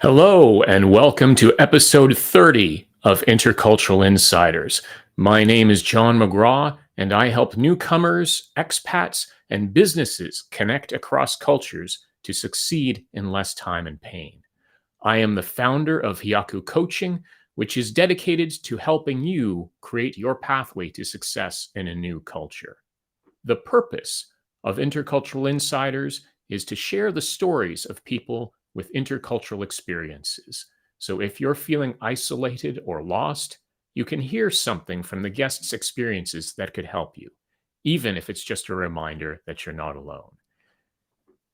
Hello, and welcome to episode 30 of Intercultural Insiders. My name is John McGraw, and I help newcomers, expats, and businesses connect across cultures to succeed in less time and pain. I am the founder of Hyaku Coaching, which is dedicated to helping you create your pathway to success in a new culture. The purpose of Intercultural Insiders is to share the stories of people with intercultural experiences. So if you're feeling isolated or lost, you can hear something from the guests' experiences that could help you, even if it's just a reminder that you're not alone.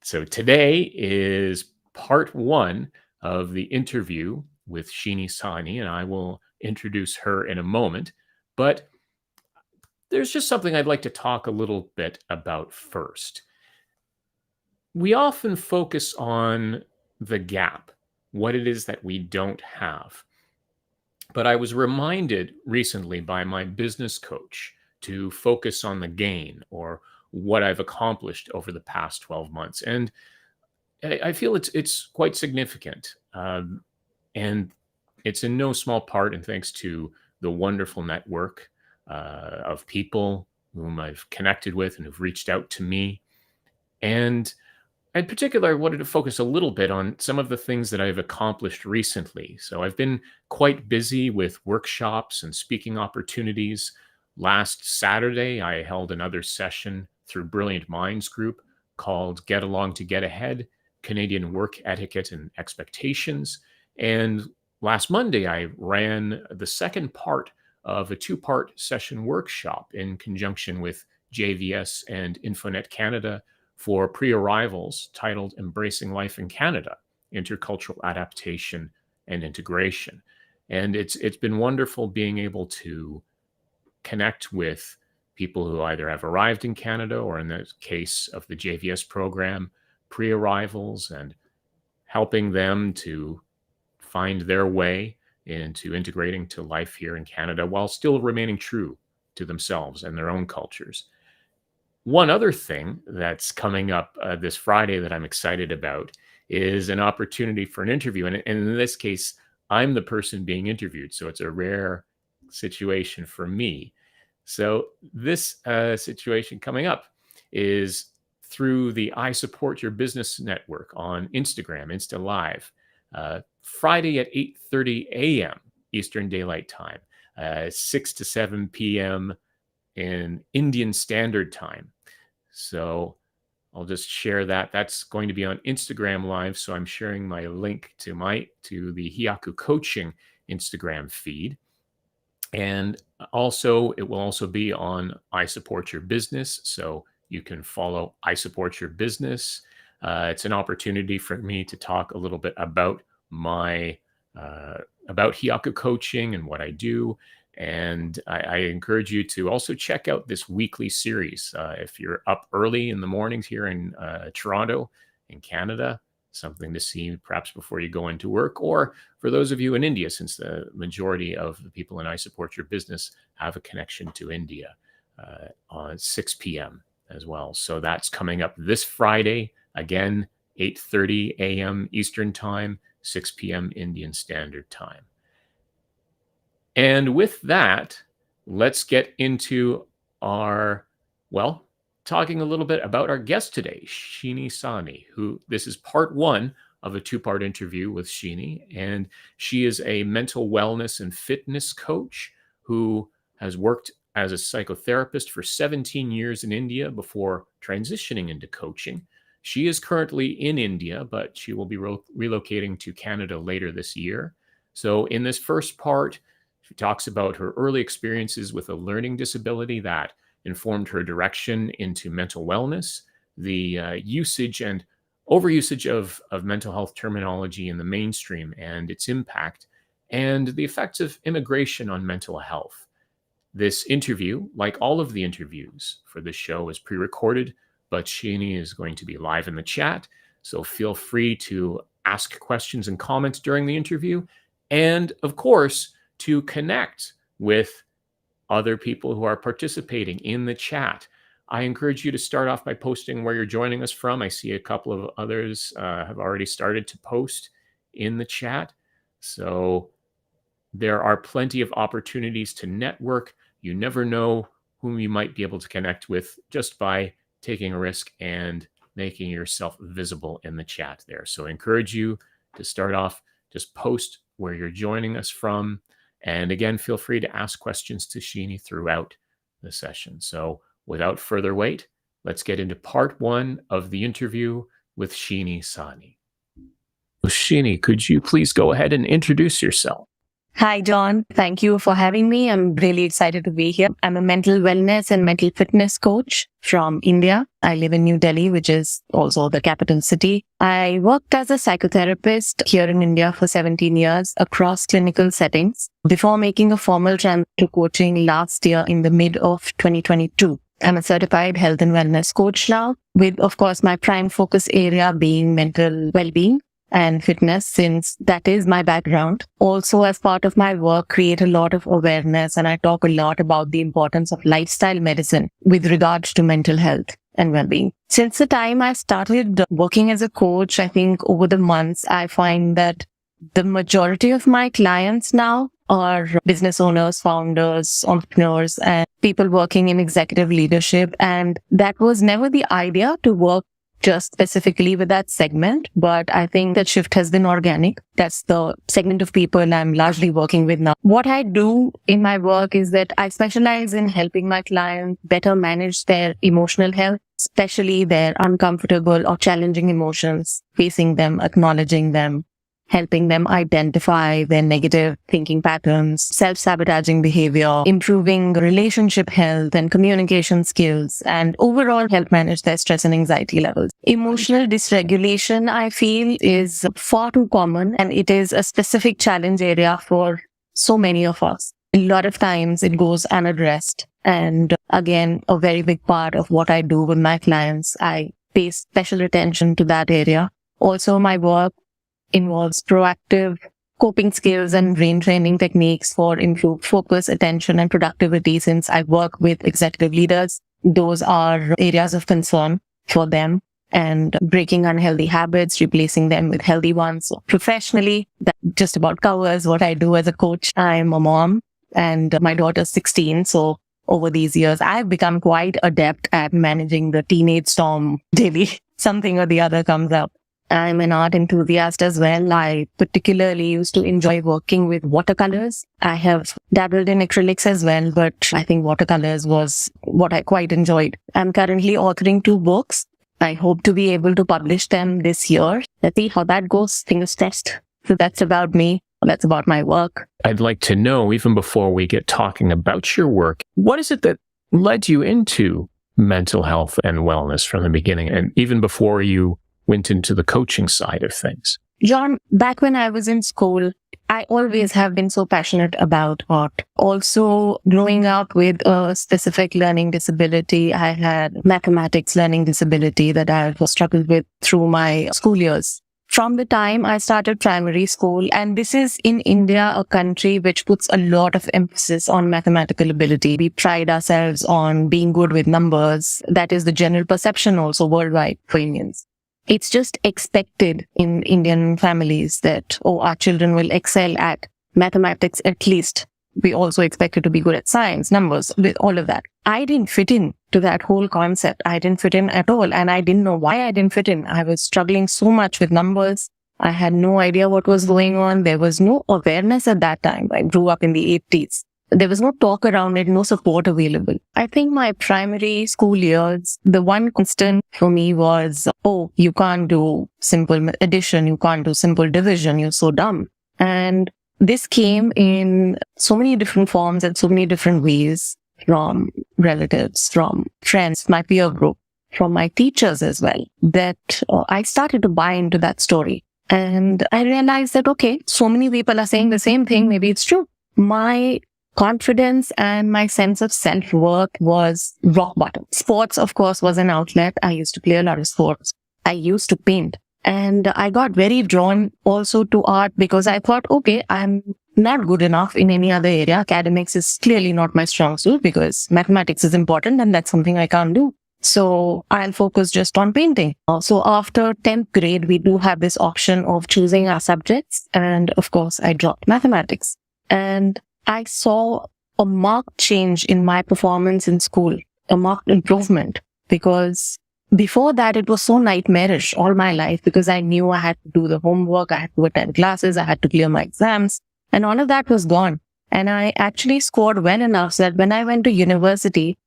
So today is part one of the interview with Shini Sahni, and I will introduce her in a moment. But there's just something I'd like to talk a little bit about first. We often focus on the gap, what it is that we don't have. But I was reminded recently by my business coach to focus on the gain, or what I've accomplished over the past 12 months. And I feel it's quite significant. And it's in no small part, and thanks to the wonderful network of people whom I've connected with and who've reached out to me. And in particular, I wanted to focus a little bit on some of the things that I've accomplished recently. So I've been quite busy with workshops and speaking opportunities. Last Saturday, I held another session through Brilliant Minds Group called Get Along to Get Ahead, Canadian Work Etiquette and Expectations. And last Monday, I ran the second part of a two-part session workshop in conjunction with JVS and Infonet Canada for pre-arrivals titled Embracing Life in Canada, Intercultural Adaptation and Integration. And it's been wonderful being able to connect with people who either have arrived in Canada, or in the case of the JVS program, pre-arrivals, and helping them to find their way into integrating to life here in Canada while still remaining true to themselves and their own cultures. One other thing that's coming up this Friday that I'm excited about is an opportunity for an interview. And in this case, I'm the person being interviewed. So it's a rare situation for me. So this situation coming up is through the I Support Your Business Network on Instagram, Insta Live, Friday at 8:30 a.m. Eastern Daylight Time, 6 to 7 p.m. in Indian Standard Time. So I'll just share that. That's going to be on Instagram Live. So I'm sharing my link to the Hyaku Coaching Instagram feed. And also, it will also be on I Support Your Business. So you can follow I Support Your Business. It's an opportunity for me to talk a little bit about about Hyaku Coaching and what I do. And I encourage you to also check out this weekly series. If you're up early in the mornings here in Toronto, in Canada, something to see perhaps before you go into work, or for those of you in India, since the majority of the people in I Support Your Business have a connection to India, on 6 p.m. as well. So that's coming up this Friday, again, 8:30 a.m. Eastern Time, 6 p.m. Indian Standard Time. And with that, let's get into talking a little bit about our guest today, Shini Sahni, who this is part one of a two-part interview with Shini. And she is a mental wellness and fitness coach who has worked as a psychotherapist for 17 years in India before transitioning into coaching. She is currently in India, but she will be relocating to Canada later this year. So in this first part, she talks about her early experiences with a learning disability that informed her direction into mental wellness, the usage and overusage of mental health terminology in the mainstream and its impact, and the effects of immigration on mental health. This interview, like all of the interviews for this show, is pre-recorded, but Shini is going to be live in the chat. So feel free to ask questions and comments during the interview. And of course, to connect with other people who are participating in the chat. I encourage you to start off by posting where you're joining us from. I see a couple of others have already started to post in the chat. So there are plenty of opportunities to network. You never know whom you might be able to connect with just by taking a risk and making yourself visible in the chat there. So I encourage you to start off, just post where you're joining us from. And again, feel free to ask questions to Shini throughout the session. So without further wait, let's get into part one of the interview with Shini Sahni. Shini, could you please go ahead and introduce yourself? Hi, John. Thank you for having me. I'm really excited to be here. I'm a mental wellness and mental fitness coach from India. I live in New Delhi, which is also the capital city. I worked as a psychotherapist here in India for 17 years across clinical settings before making a formal jump to coaching last year in the mid of 2022. I'm a certified health and wellness coach now, with, of course, my prime focus area being mental well-being and fitness, since that is my background. Also, as part of my work, create a lot of awareness, and I talk a lot about the importance of lifestyle medicine with regards to mental health and well-being. Since the time I started working as a coach, I think over the months, I find that the majority of my clients now are business owners, founders, entrepreneurs, and people working in executive leadership. And that was never the idea, to work just specifically with that segment, but I think that shift has been organic. That's the segment of people I'm largely working with now. What I do in my work is that I specialize in helping my clients better manage their emotional health, especially their uncomfortable or challenging emotions, facing them, acknowledging them, helping them identify their negative thinking patterns, self-sabotaging behavior, improving relationship health and communication skills, and overall help manage their stress and anxiety levels. Emotional dysregulation, I feel, is far too common, and it is a specific challenge area for so many of us. A lot of times it goes unaddressed. And again, a very big part of what I do with my clients, I pay special attention to that area. Also, my work involves proactive coping skills and brain training techniques for improved focus, attention, and productivity. Since I work with executive leaders, those are areas of concern for them, and breaking unhealthy habits, replacing them with healthy ones. So professionally, that just about covers what I do as a coach. I'm a mom and my daughter's 16. So over these years, I've become quite adept at managing the teenage storm daily. Something or the other comes up. I'm an art enthusiast as well. I particularly used to enjoy working with watercolors. I have dabbled in acrylics as well, but I think watercolors was what I quite enjoyed. I'm currently authoring 2 books. I hope to be able to publish them this year. Let's see how that goes. Fingers crossed. So that's about me. That's about my work. I'd like to know, even before we get talking about your work, what is it that led you into mental health and wellness from the beginning, and even before you went into the coaching side of things? John, back when I was in school, I always have been so passionate about art. Also, growing up with a specific learning disability, I had mathematics learning disability that I've struggled with through my school years. From the time I started primary school, and this is in India, a country which puts a lot of emphasis on mathematical ability. We pride ourselves on being good with numbers. That is the general perception also worldwide for Indians. It's just expected in Indian families that, our children will excel at mathematics at least. We also expected to be good at science, numbers, with all of that. I didn't fit in to that whole concept. I didn't fit in at all. And I didn't know why I didn't fit in. I was struggling so much with numbers. I had no idea what was going on. There was no awareness at that time. I grew up in the 80s. There was no talk around it, no support available. I think my primary school years, the one constant for me was, you can't do simple addition, you can't do simple division, you're so dumb. And this came in so many different forms and so many different ways, from relatives, from friends, my peer group, from my teachers as well, that I started to buy into that story. And I realized that, so many people are saying the same thing, maybe it's true. My confidence and my sense of self-worth was rock bottom. Sports, of course, was an outlet. I used to play a lot of sports. I used to paint. And I got very drawn also to art because I thought, I'm not good enough in any other area. Academics is clearly not my strong suit because mathematics is important and that's something I can't do. So I'll focus just on painting. So after 10th grade, we do have this option of choosing our subjects. And of course, I dropped mathematics. And I saw a marked change in my performance in school, a marked improvement, because before that, it was so nightmarish all my life because I knew I had to do the homework, I had to attend classes, I had to clear my exams, and all of that was gone. And I actually scored well enough that when I went to university,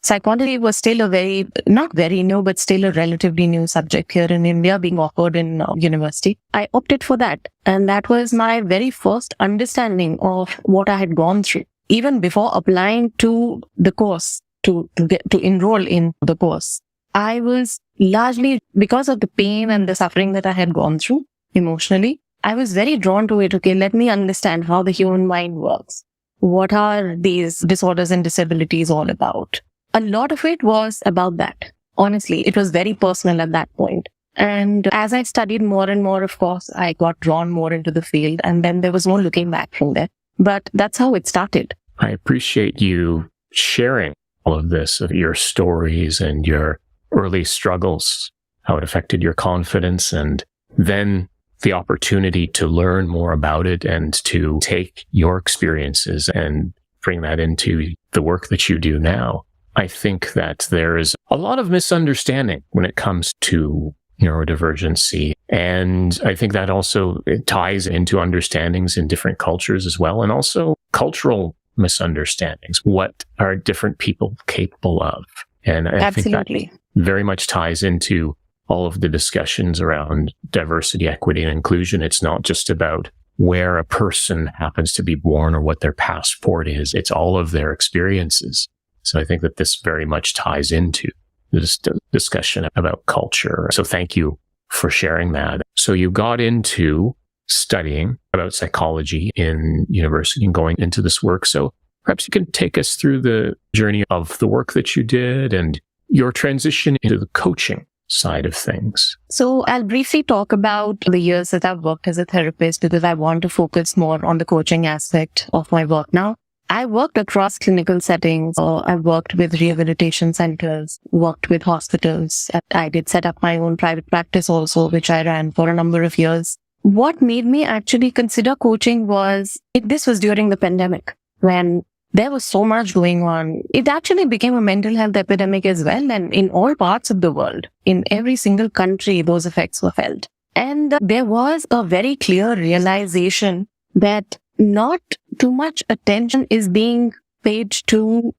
psychology was still a very, not very new, but still a relatively new subject here in India being offered in university. I opted for that. And that was my very first understanding of what I had gone through. Even before applying to the course, to enroll in the course, I was largely, because of the pain and the suffering that I had gone through emotionally, I was very drawn to it. Okay, let me understand how the human mind works. What are these disorders and disabilities all about? A lot of it was about that. Honestly, it was very personal at that point. And as I studied more and more, of course, I got drawn more into the field, and then there was no looking back from there. But that's how it started. I appreciate you sharing all of this, of your stories and your early struggles, how it affected your confidence, and then the opportunity to learn more about it and to take your experiences and bring that into the work that you do now. I think that there is a lot of misunderstanding when it comes to neurodivergency. And I think that also it ties into understandings in different cultures as well, and also cultural misunderstandings. What are different people capable of? And I think that very much ties into all of the discussions around diversity, equity, and inclusion. It's not just about where a person happens to be born or what their passport is. It's all of their experiences. So I think that this very much ties into this discussion about culture. So thank you for sharing that. So you got into studying about psychology in university and going into this work. So perhaps you can take us through the journey of the work that you did and your transition into the coaching side of things. So I'll briefly talk about the years that I've worked as a therapist because I want to focus more on the coaching aspect of my work now. I worked across clinical settings. I've worked with rehabilitation centers, worked with hospitals. I did set up my own private practice also, which I ran for a number of years. What made me actually consider coaching was, this was during the pandemic when there was so much going on. It actually became a mental health epidemic as well. And in all parts of the world, in every single country, those effects were felt. And there was a very clear realization that not too much attention is being paid to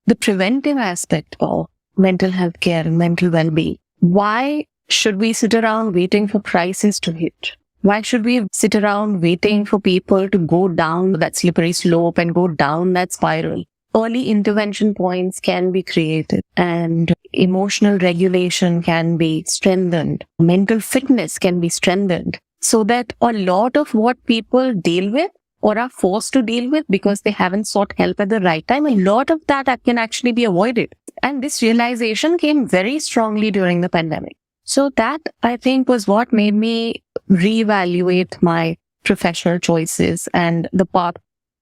the preventive aspect of mental health care and mental well-being. Why should we sit around waiting for crisis to hit? Why should we sit around waiting for people to go down that slippery slope and go down that spiral? Early intervention points can be created and emotional regulation can be strengthened. Mental fitness can be strengthened so that a lot of what people deal with or are forced to deal with because they haven't sought help at the right time, a lot of that can actually be avoided. And this realization came very strongly during the pandemic. So that, I think, was what made me reevaluate my professional choices and the path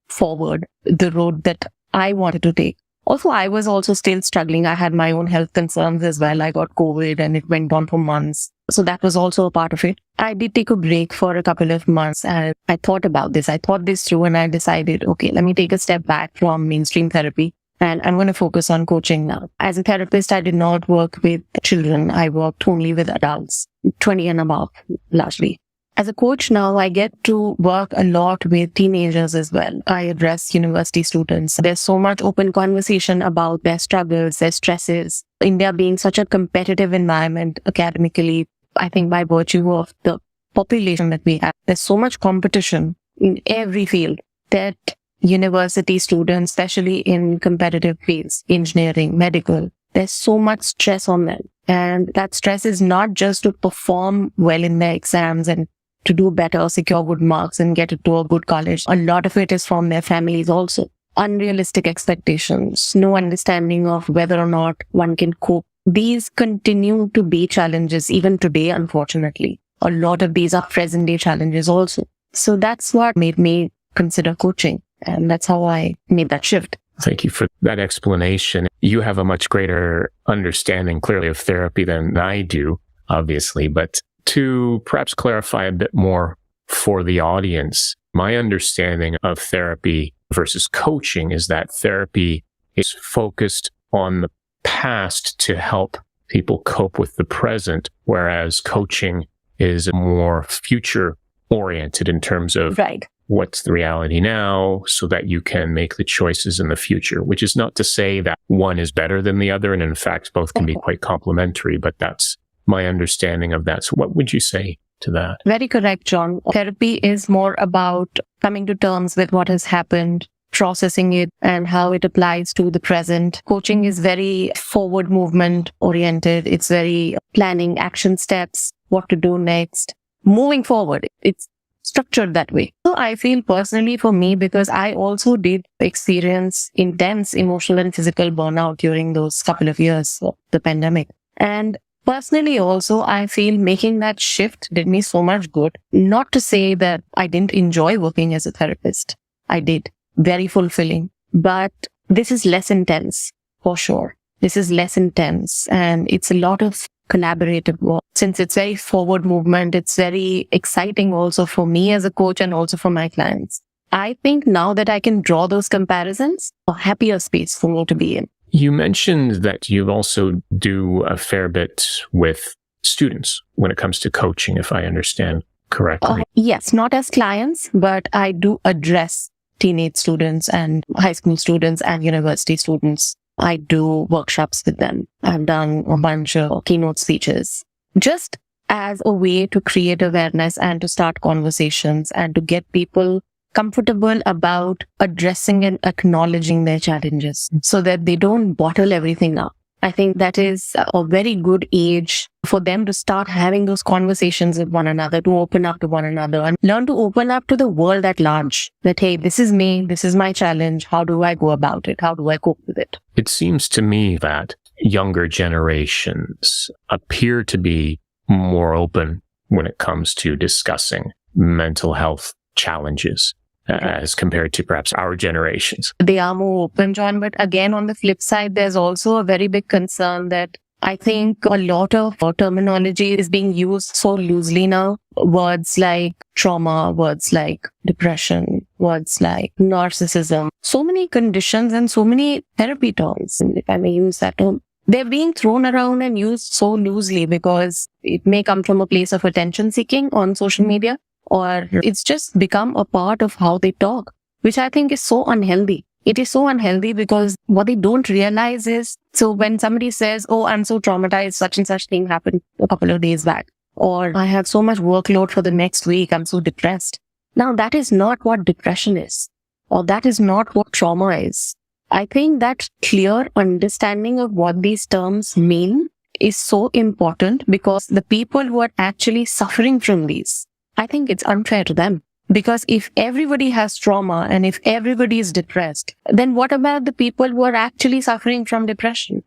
forward, the road that I wanted to take. Also, I was also still struggling. I had my own health concerns as well. I got COVID and it went on for months. So that was also a part of it. I did take a break for a couple of months and I thought about this. I thought this through and I decided, okay, let me take a step back from mainstream therapy and I'm going to focus on coaching now. As a therapist, I did not work with children. I worked only with adults, 20 and above, largely. As a coach now, I get to work a lot with teenagers as well. I address university students. There's so much open conversation about their struggles, their stresses. India being such a competitive environment academically, I think by virtue of the population that we have, there's so much competition in every field that university students, especially in competitive fields, engineering, medical, there's so much stress on them. And that stress is not just to perform well in their exams and to do better, secure good marks and get into a good college. A lot of it is from their families also. Unrealistic expectations, no understanding of whether or not one can cope. These continue to be challenges even today, unfortunately. A lot of these are present day challenges also. So that's what made me consider coaching. And that's how I made that shift. Thank you for that explanation. You have a much greater understanding, clearly, of therapy than I do, obviously. But to perhaps clarify a bit more for the audience, my understanding of therapy versus coaching is that therapy is focused on the past to help people cope with the present, whereas coaching is more future oriented in terms of Right. what's the reality now so that you can make the choices in the future, which is not to say that one is better than the other. And in fact, both can be quite complementary, but that's my understanding of that. So what would you say to that? Very correct, John. Therapy is more about coming to terms with what has happened, processing it, and how it applies to the present. Coaching is very forward movement oriented. It's very planning action steps, what to do next, moving forward. It's structured that way. So I feel personally for me, because I also did experience intense emotional and physical burnout during those couple of years of the pandemic. And personally also, I feel making that shift did me so much good. Not to say that I didn't enjoy working as a therapist. I did. Very fulfilling. But this is less intense, for sure. This is less intense, and it's a lot of collaborative work. Since it's very forward movement, it's very exciting also for me as a coach and also for my clients. I think now that I can draw those comparisons, a happier space for me to be in. You mentioned that you also do a fair bit with students when it comes to coaching, if I understand correctly. Yes, not as clients, but I do address teenage students and high school students and university students. I do workshops with them. I've done a bunch of keynote speeches just as a way to create awareness and to start conversations and to get people comfortable about addressing and acknowledging their challenges so that they don't bottle everything up. I think that is a very good age for them to start having those conversations with one another, to open up to one another and learn to open up to the world at large. That, hey, this is me, this is my challenge. How do I go about it? How do I cope with it? It seems to me that younger generations appear to be more open when it comes to discussing mental health challenges as compared to perhaps our generations. They are more open, John. But again, on the flip side, there's also a very big concern that I think a lot of terminology is being used so loosely now. Words like trauma, words like depression, words like narcissism, so many conditions and so many therapy terms, if I may use that term. They're being thrown around and used so loosely because it may come from a place of attention seeking on social media, or it's just become a part of how they talk, which I think is so unhealthy. It is so unhealthy because what they don't realize is, so when somebody says, oh, I'm so traumatized, such and such thing happened a couple of days back, or I have so much workload for the next week, I'm so depressed. Now that is not what depression is, or that is not what trauma is. I think that clear understanding of what these terms mean is so important because the people who are actually suffering from these, I think it's unfair to them. Because if everybody has trauma and if everybody is depressed, then what about the people who are actually suffering from depression?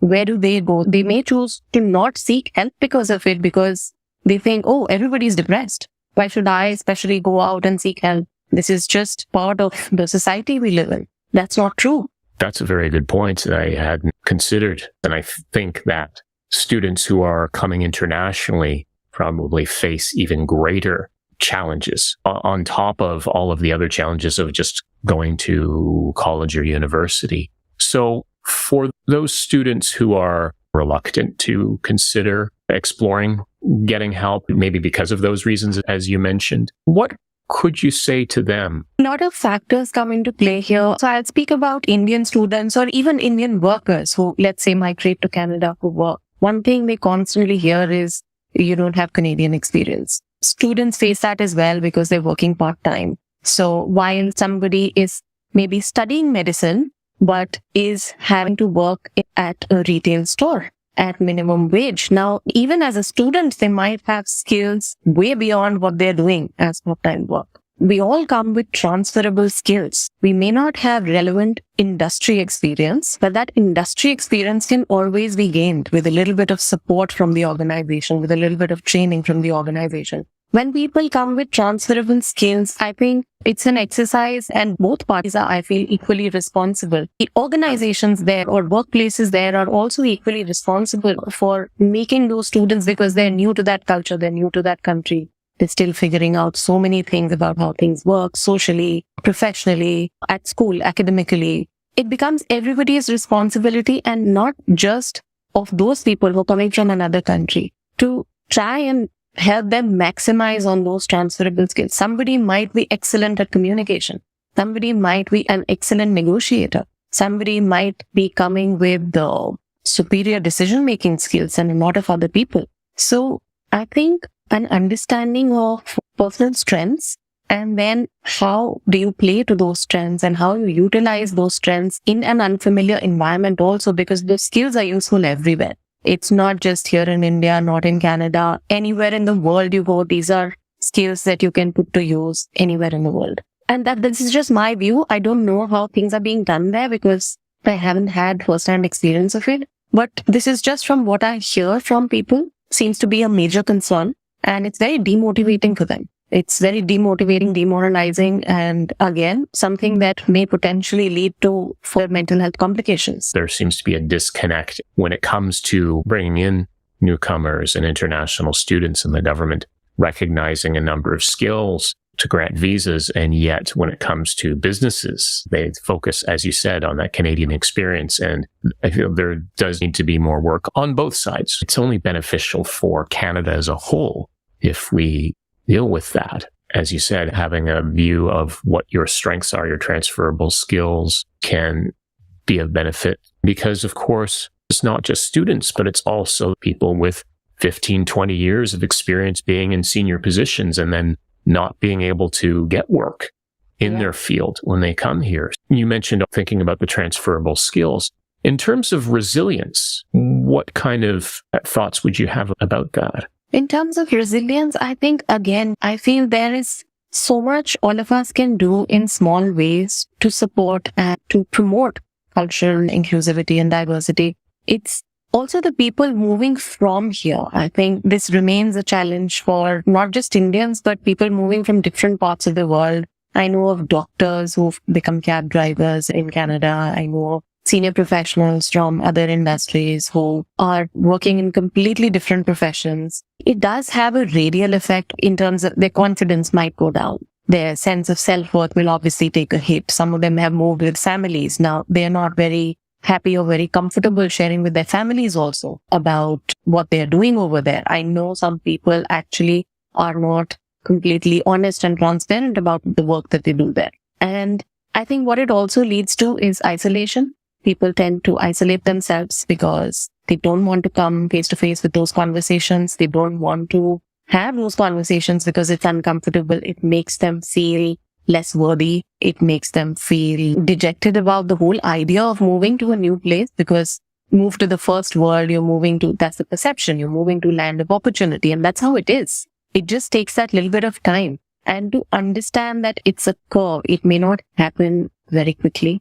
Where do they go? They may choose to not seek help because of it, because they think, oh, everybody is depressed. Why should I especially go out and seek help? This is just part of the society we live in. That's not true. That's a very good point that I hadn't considered. And I think that students who are coming internationally probably face even greater challenges on top of all of the other challenges of just going to college or university. So for those students who are reluctant to consider exploring getting help, maybe because of those reasons, as you mentioned, what could you say to them? A lot of factors come into play here. So I'll speak about Indian students or even Indian workers who, let's say, migrate to Canada for work. One thing they constantly hear is, you don't have Canadian experience. Students face that as well because they're working part-time. So while somebody is maybe studying medicine, but is having to work at a retail store at minimum wage. Now, even as a student, they might have skills way beyond what they're doing as part-time work. We all come with transferable skills. We may not have relevant industry experience, but that industry experience can always be gained with a little bit of support from the organization, with a little bit of training from the organization. when people come with transferable skills, I think it's an exercise and both parties are, I feel, equally responsible. The organizations there or workplaces there are also equally responsible for making those students, because they're new to that culture, they're new to that country. They're still figuring out so many things about how things work socially, professionally, at school, academically. It becomes everybody's responsibility and not just of those people who are coming from another country to try and help them maximize on those transferable skills. Somebody might be excellent at communication. Somebody might be an excellent negotiator. Somebody might be coming with the superior decision-making skills and a lot of other people. So I think an understanding of personal strengths, and then how do you play to those strengths and how you utilize those strengths in an unfamiliar environment also, because the skills are useful everywhere. It's not just here in India, not in Canada, anywhere in the world you go, these are skills that you can put to use anywhere in the world. And this is just my view. I don't know how things are being done there because I haven't had first-hand experience of it. But this is just from what I hear from people, seems to be a major concern. And it's very demotivating for them. It's very demotivating, demoralizing, and again, something that may potentially lead to further mental health complications. There seems to be a disconnect when it comes to bringing in newcomers and international students, and the government recognizing a number of skills to grant visas. And yet when it comes to businesses, they focus, as you said, on that Canadian experience. And I feel there does need to be more work on both sides. It's only beneficial for Canada as a whole if we deal with that. As you said, having a view of what your strengths are, your transferable skills can be of benefit because, of course, it's not just students, but it's also people with 15, 20 years of experience being in senior positions and then not being able to get work in their field when they come here. You mentioned thinking about the transferable skills. In terms of resilience, what kind of thoughts would you have about that? In terms of resilience, I think, again, I feel there is so much all of us can do in small ways to support and to promote cultural inclusivity and diversity. It's also the people moving from here. I think this remains a challenge for not just Indians, but people moving from different parts of the world. I know of doctors who've become cab drivers in Canada. I know of senior professionals from other industries who are working in completely different professions. It does have a radial effect in terms of their confidence might go down. Their sense of self-worth will obviously take a hit. Some of them have moved with families. Now, they're not very happy or very comfortable sharing with their families also about what they're doing over there. I know some people actually are not completely honest and transparent about the work that they do there. And I think what it also leads to is isolation. People tend to isolate themselves because they don't want to come face to face with those conversations. They don't want to have those conversations because it's uncomfortable. It makes them feel less worthy. It makes them feel dejected about the whole idea of moving to a new place, because move to the first world, you're moving to, that's the perception, you're moving to land of opportunity. And that's how it is. It just takes that little bit of time. And to understand that it's a curve, it may not happen very quickly,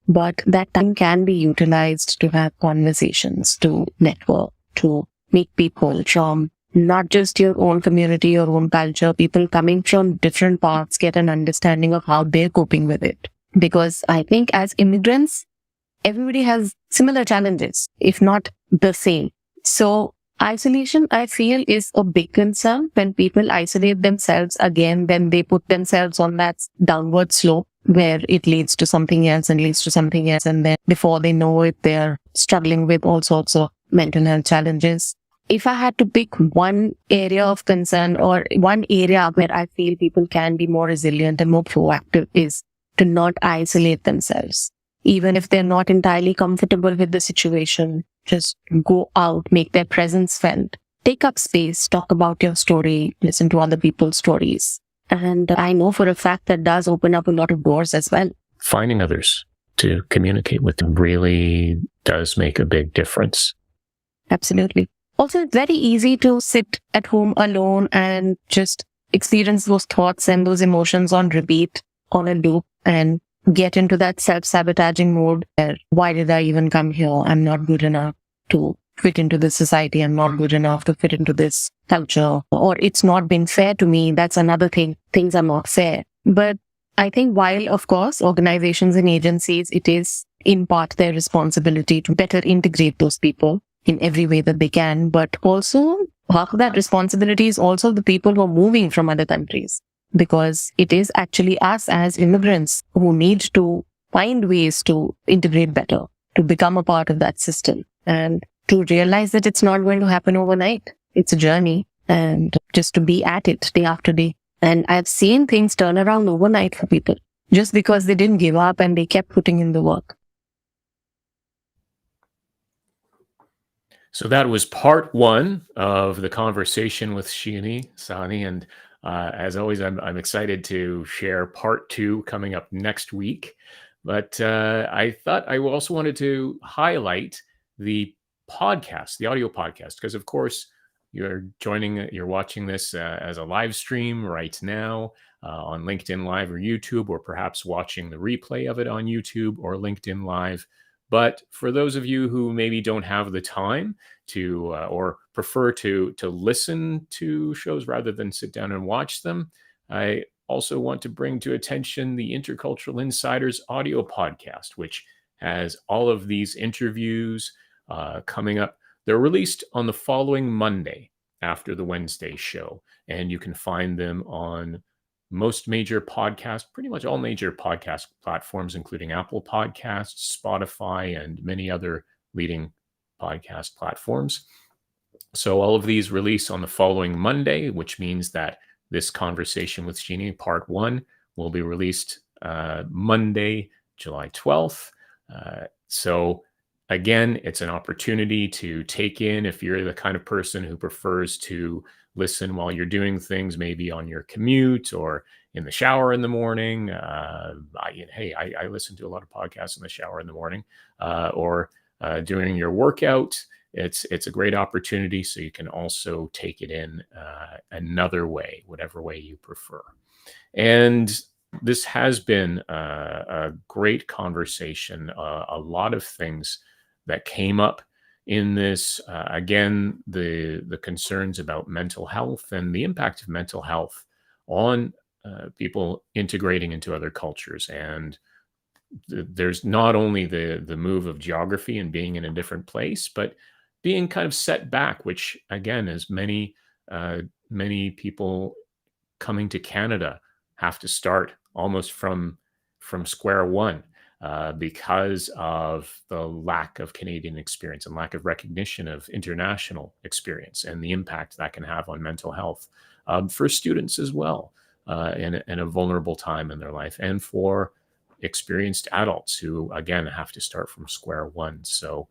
but that time can be utilized to have conversations, to network, to meet people from not just your own community, your own culture, people coming from different parts, get an understanding of how they're coping with it. Because I think as immigrants, everybody has similar challenges, if not the same. So isolation, I feel, is a big concern. When people isolate themselves, again, then they put themselves on that downward slope where it leads to something else and leads to something else. And then before they know it, they're struggling with all sorts of mental health challenges. If I had to pick one area of concern or one area where I feel people can be more resilient and more proactive, is to not isolate themselves. Even if they're not entirely comfortable with the situation, just go out, make their presence felt, take up space, talk about your story, listen to other people's stories. And I know for a fact that does open up a lot of doors as well. Finding others to communicate with them really does make a big difference. Absolutely. Also, it's very easy to sit at home alone and just experience those thoughts and those emotions on repeat, on a loop, and get into that self-sabotaging mode where, why did I even come here? I'm not good enough to fit into this society. I'm not good enough to fit into this culture, or it's not been fair to me. That's another thing. Things are not fair. But I think while, of course, organizations and agencies, it is in part their responsibility to better integrate those people in every way that they can. But also, half of that responsibility is also the people who are moving from other countries, because it is actually us as immigrants who need to find ways to integrate better, to become a part of that system, and to realize that it's not going to happen overnight. It's a journey, and just to be at it day after day. And I've seen things turn around overnight for people just because they didn't give up and they kept putting in the work. So that was part one of the conversation with Shini Sahni. And as always, I'm excited to share part two coming up next week. But I thought I also wanted to highlight the podcast, the audio podcast, because of course you're watching this as a live stream right now on LinkedIn Live or YouTube, or perhaps watching the replay of it on YouTube or LinkedIn Live. But for those of you who maybe don't have the time to or prefer to listen to shows rather than sit down and watch them, I also want to bring to attention the Intercultural Insiders audio podcast, which has all of these interviews coming up. They're released on the following Monday after the Wednesday show, and you can find them on most major podcasts, pretty much all major podcast platforms, including Apple Podcasts, Spotify, and many other leading podcast platforms. So all of these release on the following Monday, which means that this conversation with Shini, part one, will be released Monday, July 12th. So again, it's an opportunity to take in, if you're the kind of person who prefers to listen while you're doing things, maybe on your commute or in the shower in the morning. I listen to a lot of podcasts in the shower in the morning, or during your workout. It's a great opportunity, so you can also take it in another way, whatever way you prefer. And this has been a great conversation. A lot of things that came up in this. Again, the concerns about mental health and the impact of mental health on people integrating into other cultures. And there's not only the move of geography and being in a different place, but being kind of set back, which again, as many people coming to Canada have to start almost from square one, because of the lack of Canadian experience and lack of recognition of international experience, and the impact that can have on mental health for students as well, in a vulnerable time in their life, and for experienced adults who again have to start from square one. So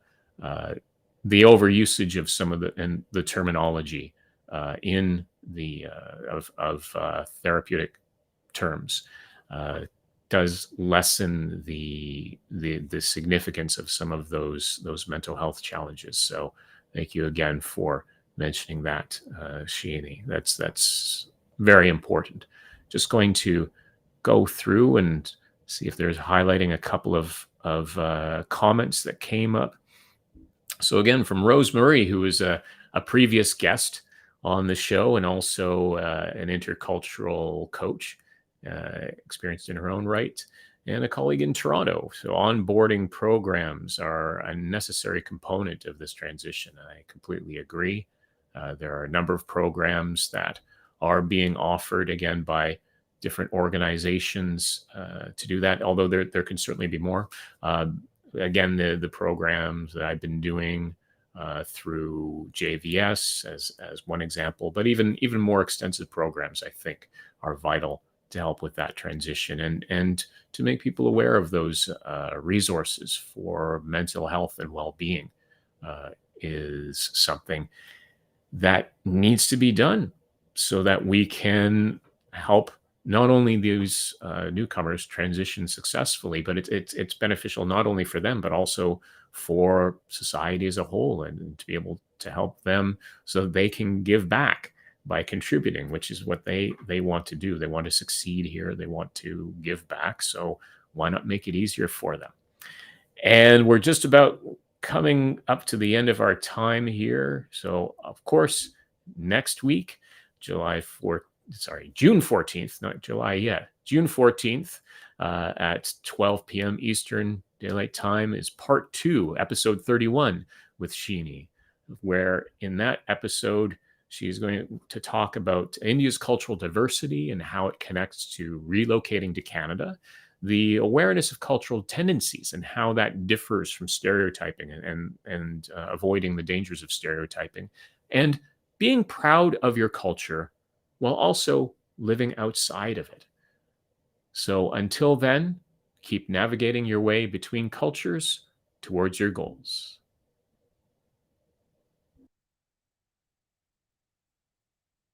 the overusage of some of the terminology in the of therapeutic terms does lessen the significance of some of those mental health challenges. So thank you again for mentioning that, Shini. That's very important. Just going to go through and see if there's highlighting a couple of comments that came up. So again, from Rosemary, who is a previous guest on the show and also an intercultural coach, experienced in her own right, and a colleague in Toronto. So onboarding programs are a necessary component of this transition. I completely agree. There are a number of programs that are being offered, again, by different organizations to do that, although there can certainly be more. Again, the programs that I've been doing through JVS as one example, but even more extensive programs, I think, are vital to help with that transition, and to make people aware of those resources for mental health and well-being is something that needs to be done so that we can help not only these newcomers transition successfully, but it's beneficial not only for them, but also for society as a whole, and to be able to help them so they can give back by contributing, which is what they want to do. They want to succeed here. They want to give back. So why not make it easier for them? And we're just about coming up to the end of our time here. So, of course, next week, June 14th, not July yet, June 14th at 12 p.m. Eastern Daylight Time is part 2, episode 31 with Shini, where in that episode, she's going to talk about India's cultural diversity and how it connects to relocating to Canada, the awareness of cultural tendencies and how that differs from stereotyping and avoiding the dangers of stereotyping, and being proud of your culture while also living outside of it. So until then, keep navigating your way between cultures towards your goals.